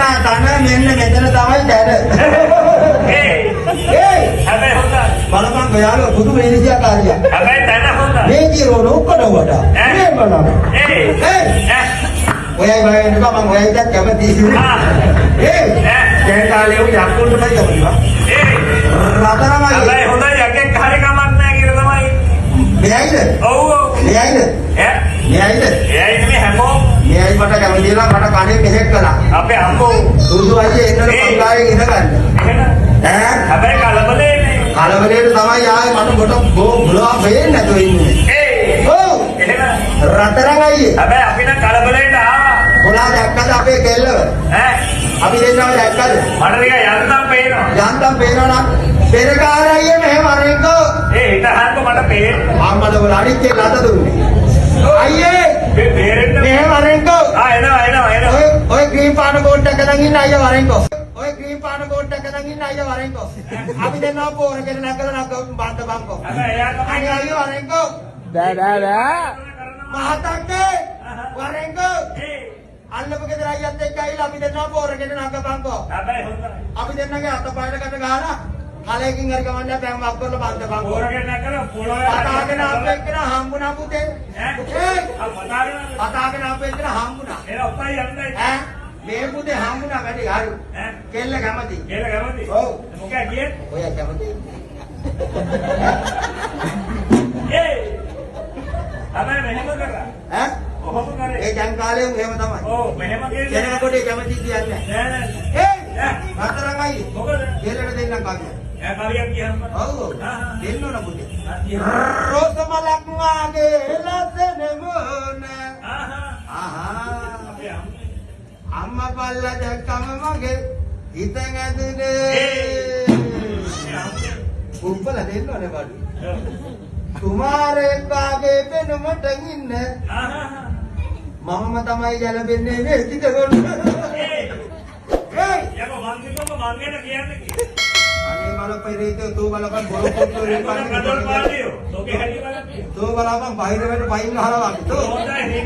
වේදනා තන මෙන්න මෙතන තමයි දැන. හැබැයි හොඳයි. බලපන් ඔයාලා බුදු වේදිකාකාරියා. හැබැයි තන හොඳයි. මේ ජීරෝ ඔක්කොඩවට. මේ බලන්න. ඔයයි බලන්න මම ඔයයිට කැමතියි. දැන් කාලේ උන් යක්කුන්ට බයි කවුරුවා. රතරමයි. හැබැයි හොඳයි යකෙක් හරි කමක් නැහැ කියලා තමයි. මෙයයිද? ඔව් ඔව්. මෙයයිද? මෙයයිද? එයයි මේ හැමෝම මෙයයි මට කැමතිලා මට කණේ මෙහෙක් කළා. අපේ අම්මෝ සුදු අයියේ එන්නද පංගාවේ ඉඳ ගන්න. එහෙනම් හැබැයි කලබලේ නේ. කලබලේට තමයි ආයේ මට කොට බොලා වෙන්නේ නැතුව ඉන්නේ. ඔව්. එහෙනම් රතරන් අයියේ. හැබැයි අපි නම් කලබලේට ආවා. මොලා දැක්කද අපේ කෙල්ලව? අපි දෙන්නව දැක්කද? මට ටික යන්තම් පේනවා. යන්තම් පේනවා නම් පෙරකාර අයියේ මෙහෙම අරෙන්කෝ. හිතහන්කො මට පේනවා. අම්මද වල අනිත් එක ලත දුන්නේ. අයියේ මේ බේරෙන්න මෙහෙම අරෙන්කෝ. එනවා. ඔය ග්‍රීන් පාට කෝට් එක දාගෙන ඉන්න අයියා වරෙන්කෝ. ඔය ග්‍රීන් පාට කෝට් එක දාගෙන ඉන්න අයියා වරෙන්කෝ. අපි දෙන්නව පෝරගෙන නැගලා නැග බන්ද බංකෝ. අනේ අයියා වරෙන්කෝ. මහතක්කේ වරෙන්කෝ. අල්ලපු ගෙදර අයියත් එක්ක ඇවිල්ලා අපි දෙන්නව පෝරගෙන නැගපන්කෝ. හැබැයි හොඳයි. අපි දෙන්නගේ අතපයකට ගහලා කලයකින් හරි කමන්නේ බෑම් වක් කරලා බන්ද බංකෝ. පෝරගෙන නැගලා පොළොවේ පතාගෙන අපෙක්කන හම්බුණා පුතේ. පතාගෙන අපෙක්කන හම්බුණා. එන ඔප්පයි යන්නේ. මේ පුතේ හම්බුණා වැඩි හරි. කෙල්ල කැමති. ඔව්. මොකක්ද කියන්නේ? ඔය කැමති. අපේ මෙහෙම කරා. කොහොම කරේ? ඒ ජන් කාලේ එහෙම තමයි. ඔව් මෙහෙම කියන්නේ. කෙනෙකුට කැමති කියන්නේ. නෑ. රතරන් අයියේ. මොකද? කෙල්ලට දෙන්නම් කවියක්. කවියක් කියන්න. ඔව්. දෙන්න ඕන පුතේ. රෝස මලක් වාගේ ලස්සන මොන. ආහා. අම්මා බල්ලා දැක්කම මගේ හිතෙන් ඇදුනේ. උඹල දෙන්න ඕනේ බඩු. කුමාරයෙක් වාගේ පෙනුමට ඉන්න. මම තමයි ගැලපෙන්නේ වේදිත ගොන්න. යකෝ මං ගැන කියන්නේ කි. අනේ මල පෙරේත තෝ බලපන් බොරු පොට්ටෝ කඩොල් පාඩියෝ. තෝගේ හැටි බලන්න. තෝ බලපන් බාහිර වෙට පයින් ගහලා වගේ. හොඳයි.